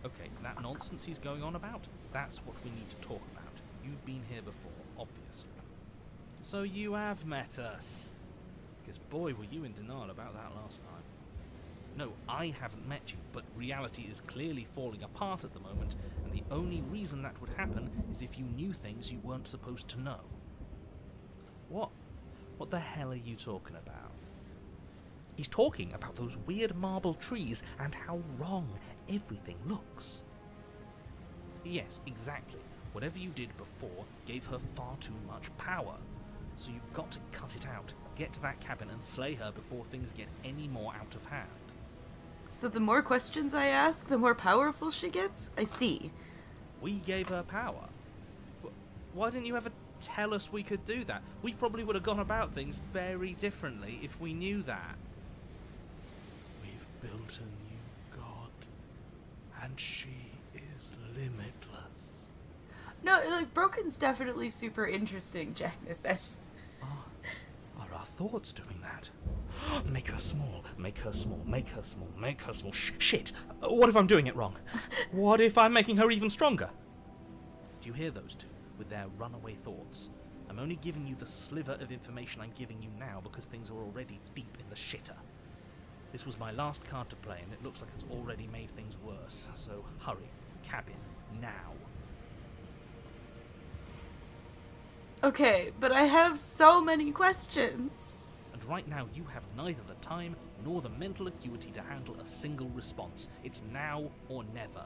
Okay, that nonsense he's going on about, that's what we need to talk about. You've been here before, obviously. So you have met us. Because boy, were you in denial about that last time. No, I haven't met you, but reality is clearly falling apart at the moment, and the only reason that would happen is if you knew things you weren't supposed to know. What? What the hell are you talking about? He's talking about those weird marble trees and how wrong everything looks. Yes, exactly. Whatever you did before gave her far too much power. So you've got to cut it out, get to that cabin and slay her before things get any more out of hand. So the more questions I ask, the more powerful she gets? I see. We gave her power. Why didn't you ever tell us we could do that? We probably would have gone about things very differently if we knew that. We've built a new god, and she is limitless. No, like, Broken's definitely super interesting, Jackness. Are our thoughts doing that? Make her small, make her small, make her small, make her small. Shit! What if I'm doing it wrong? What if I'm making her even stronger? Do you hear those two, with their runaway thoughts? I'm only giving you the sliver of information I'm giving you now because things are already deep in the shitter. This was my last card to play, and it looks like it's already made things worse. So hurry, cabin, now. Okay, but I have so many questions. And right now you have neither the time nor the mental acuity to handle a single response. It's now or never.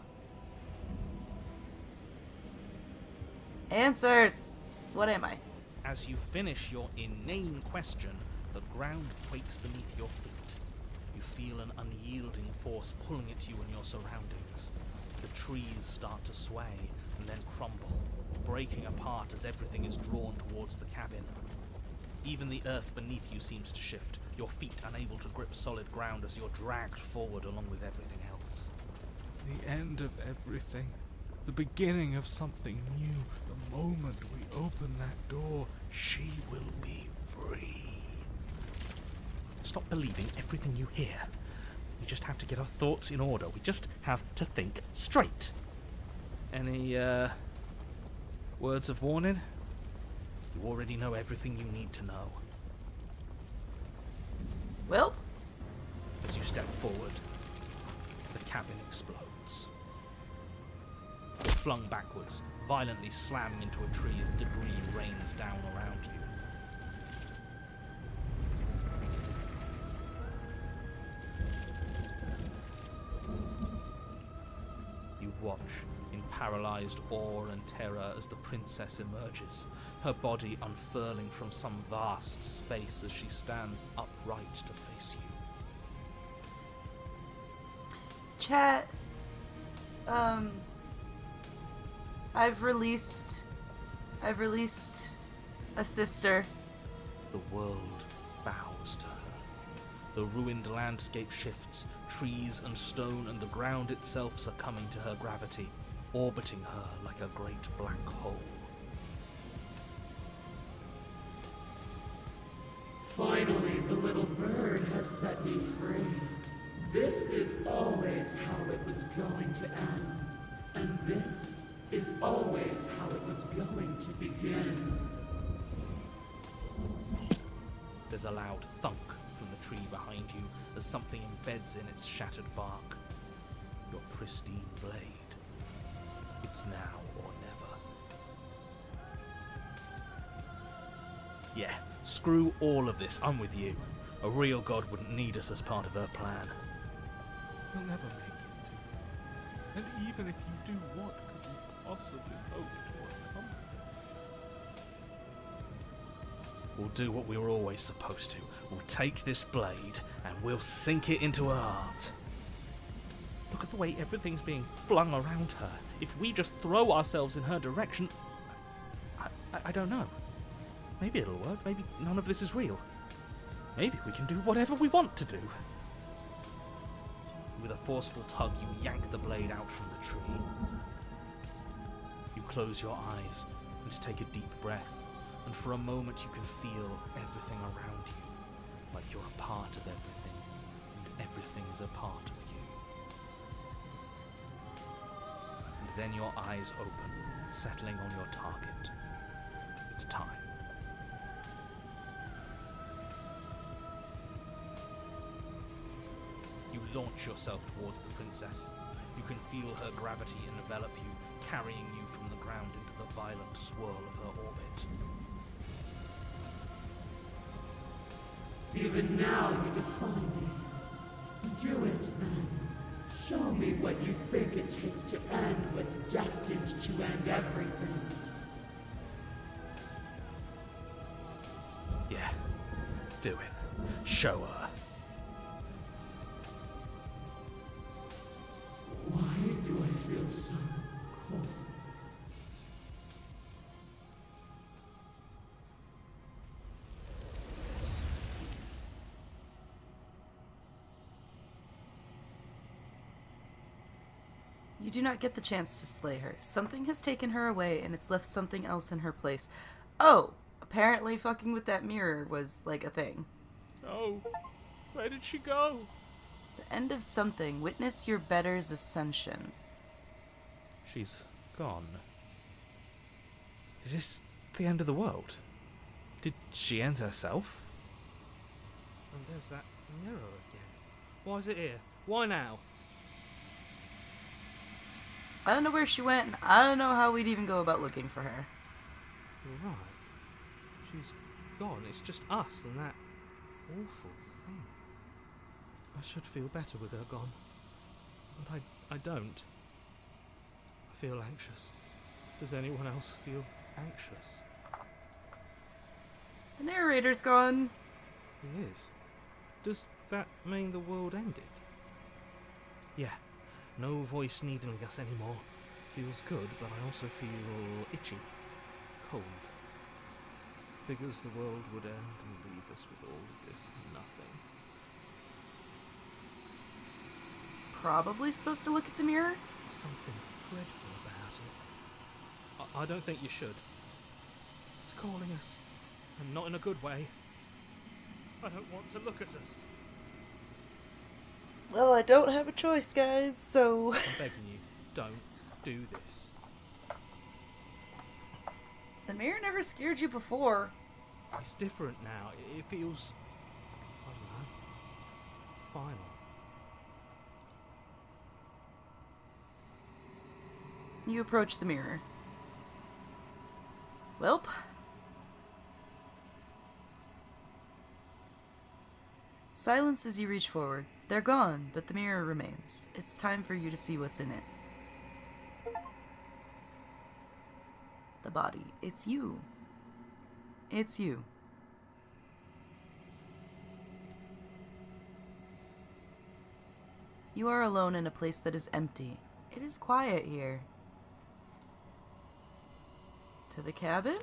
Answers! What am I? As you finish your inane question, the ground quakes beneath your feet. You feel an unyielding force pulling at you and your surroundings. The trees start to sway and then crumble, breaking apart as everything is drawn towards the cabin. Even the earth beneath you seems to shift, your feet unable to grip solid ground as you're dragged forward along with everything else. The end of everything. The beginning of something new. The moment we open that door, she will be free. Stop believing everything you hear. We just have to get our thoughts in order. We just have to think straight. Any, words of warning? You already know everything you need to know. Well? As you step forward, the cabin explodes. You're flung backwards, violently slamming into a tree as debris rains down around you. You watch in paralyzed awe and terror as the princess emerges, her body unfurling from some vast space as she stands upright to face you. Chat, I've released a sister. The world bows to her. The ruined landscape shifts, trees and stone and the ground itself succumbing to her gravity, orbiting her like a great black hole. Finally, the little bird has set me free. This is always how it was going to end. And this is always how it was going to begin. There's a loud thunk from the tree behind you as something embeds in its shattered bark. Your pristine blade. It's now or never. Yeah, screw all of this, I'm with you. A real god wouldn't need us as part of her plan. You'll never make it. And even if you do, what could you possibly hope to accomplish? We'll do what we were always supposed to. We'll take this blade and we'll sink it into her heart. Look at the way everything's being flung around her. If we just throw ourselves in her direction... I don't know. Maybe it'll work. Maybe none of this is real. Maybe we can do whatever we want to do. With a forceful tug, you yank the blade out from the tree. You close your eyes and take a deep breath, and for a moment you can feel everything around you, like you're a part of everything, and everything is a part of you. And then your eyes open, settling on your target. It's time. You launch yourself towards the princess. You can feel her gravity envelop you, carrying you from the ground into the violent swirl of her orbit. Even now you defy me. Do it then. Show me what you think it takes to end what's destined to end everything. Do it. Show her. Why do I feel so cold? You do not get the chance to slay her. Something has taken her away, and it's left something else in her place. Oh! Apparently fucking with that mirror was, like, a thing. Oh, where did she go? The end of something. Witness your better's ascension. She's gone. Is this the end of the world? Did she end herself? And there's that mirror again. Why is it here? Why now? I don't know where she went, and I don't know how we'd even go about looking for her. You're right. She's gone. It's just us and that awful thing. I should feel better with her gone. But I don't. I feel anxious. Does anyone else feel anxious? The narrator's gone. He is. Does that mean the world ended? Yeah. No voice needling us anymore. Feels good, but I also feel itchy. Cold. Figures the world would end and leave us with all of this nothing. Probably supposed to look at the mirror? There's something dreadful about it. I don't think you should. It's calling us, and not in a good way. I don't want to look at us. Well, I don't have a choice, guys, so... I'm begging you, don't do this. The mirror never scared you before. It's different now. It feels, I don't know, final. You approach the mirror. Welp. Silence as you reach forward. They're gone, but the mirror remains. It's time for you to see what's in it. The body. It's you. It's you. You are alone in a place that is empty. It is quiet here. To the cabin?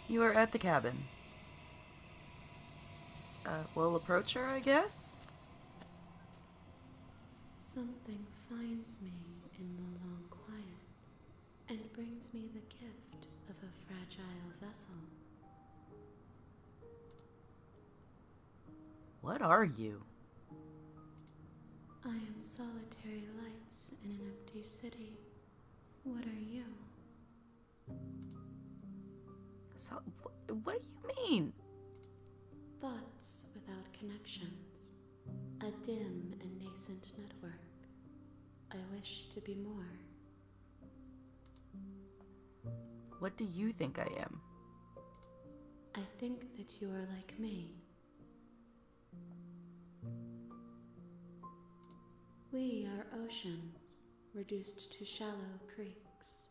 You are at the cabin. We'll approach her, I guess? Something finds me in the long quiet and brings me the gift of a fragile vessel. What are you? I am solitary lights in an empty city. What are you? So, what do you mean? Thoughts without connections. A dim and nascent network. I wish to be more. What do you think I am? I think that you are like me. We are oceans, reduced to shallow creeks.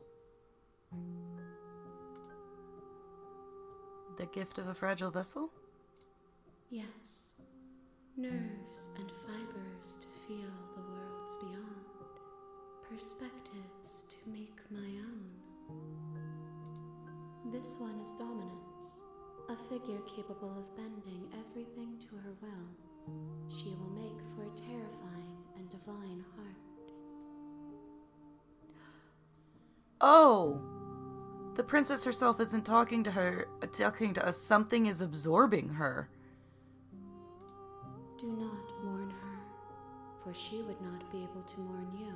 The gift of a fragile vessel? Yes, nerves and fibers to feel the worlds beyond, perspectives to make my own. This one is dominance, a figure capable of bending everything to her will. She will make for a terrifying and divine heart. Oh! The princess herself isn't talking to us. Something is absorbing her. Do not mourn her, for she would not be able to mourn you.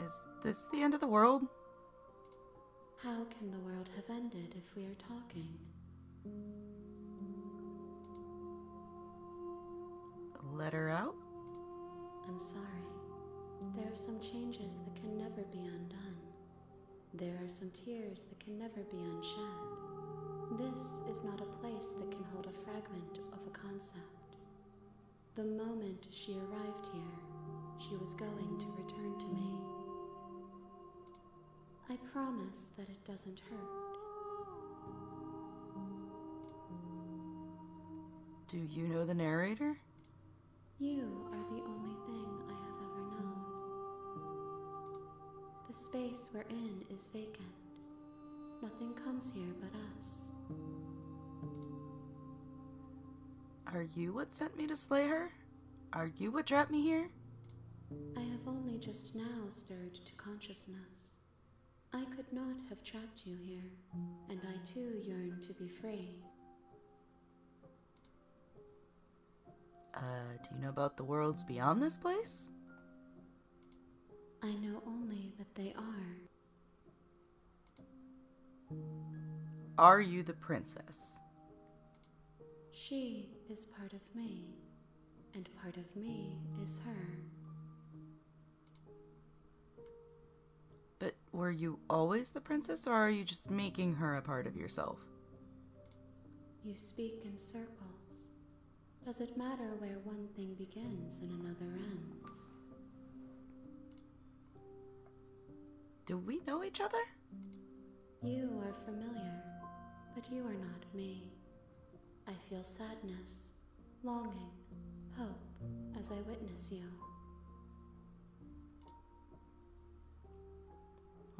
Is this the end of the world? How can the world have ended if we are talking? Let her out? I'm sorry. There are some changes that can never be undone. There are some tears that can never be unshed. This This is not a place that can hold a fragment of a concept. The moment she arrived here, she was going to return to me. I promise that it doesn't hurt. Do you know the narrator? You are the only thing I have ever known. The space we're in is vacant. Nothing comes here but us. Are you what sent me to slay her? Are you what trapped me here? I have only just now stirred to consciousness. I could not have trapped you here, and I too yearn to be free. Do you know about the worlds beyond this place? I know only that they are. Are you the princess? She is part of me, and part of me is her. But were you always the princess, or are you just making her a part of yourself? You speak in circles. Does it matter where one thing begins and another ends? Do we know each other? You are familiar, but you are not me. I feel sadness, longing, hope as I witness you.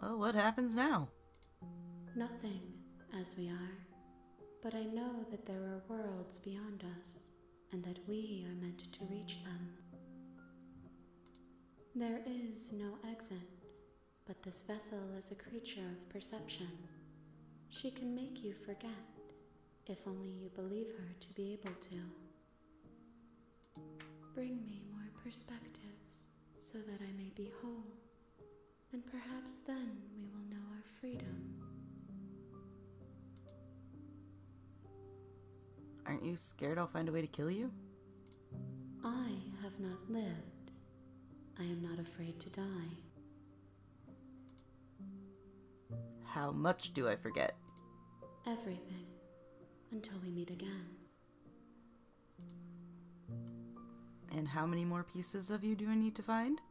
Well, what happens now? Nothing, as we are, but I know that there are worlds beyond us, and that we are meant to reach them. There is no exit, but this vessel is a creature of perception. She can make you forget, if only you believe her to be able to. Bring me more perspectives, so that I may be whole, and perhaps then we will know our freedom. Aren't you scared I'll find a way to kill you? I have not lived. I am not afraid to die. How much do I forget? Everything, until we meet again. And how many more pieces of you do I need to find?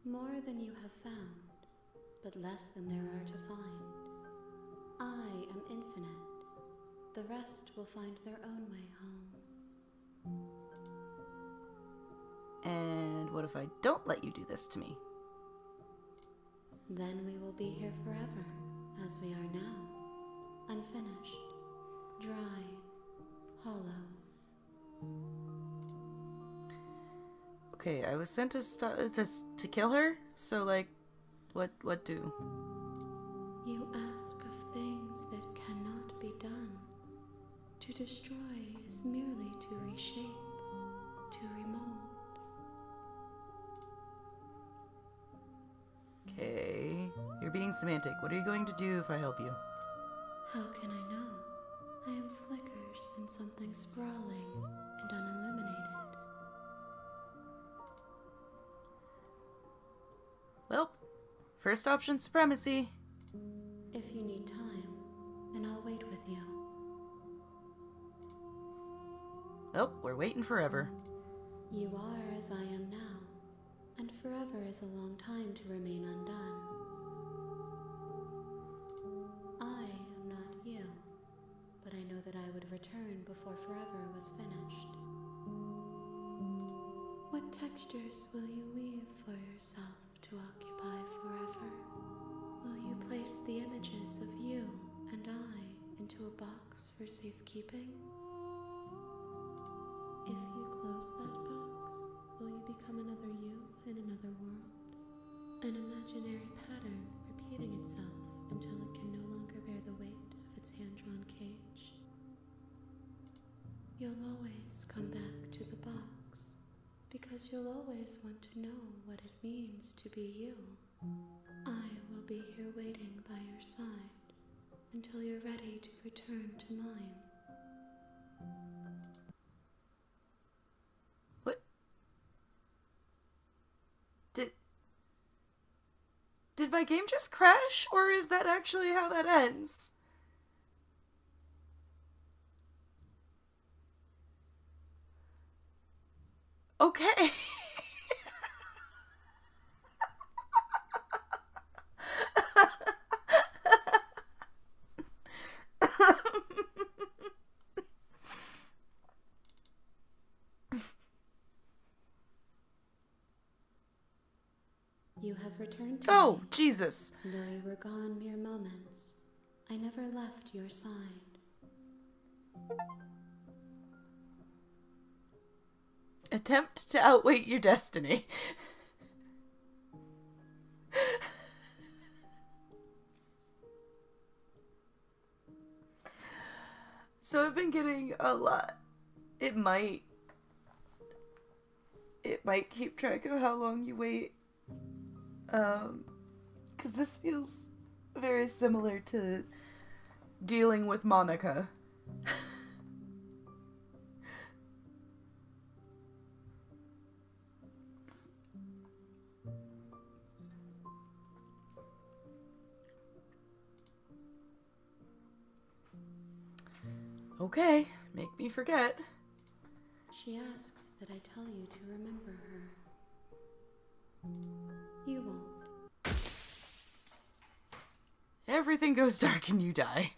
More than you have found, but less than there are to find. I am infinite. The rest will find their own way home. And what if I don't let you do this to me? Then we will be here forever, as we are now. Unfinished, dry, hollow. Okay, I was sent to kill her, so like, what do? You ask of things that cannot be done. To destroy is merely to reshape, to remold. Okay, you're being semantic. What are you going to do if I help you? How can I know? I am flickers in something sprawling and unilluminated. Well, first option, supremacy. If you need time, then I'll wait with you. Oh, we're waiting forever. You are as I am now, and forever is a long time to remain undone. I am not you, but I know that I would return before forever was finished. What textures will you weave for yourself to occupy forever? Will you place the images of you and I into a box for safekeeping? If you close that box, will you become another you in another world? An imaginary pattern repeating itself until it can no longer bear the weight of its hand-drawn cage. You'll always come back to the box, because you'll always want to know what it means to be you. I will be here waiting by your side until you're ready to return to mine. What? Did my game just crash, or is that actually how that ends? Okay. You have returned to Oh, me. Jesus. Though you were gone mere moments, I never left your side. Attempt to outweight your destiny. So I've been getting a lot. It might keep track of how long you wait. 'Cause this feels very similar to dealing with Monica. Okay, make me forget. She asks that I tell you to remember her. You won't. Everything goes dark and you die.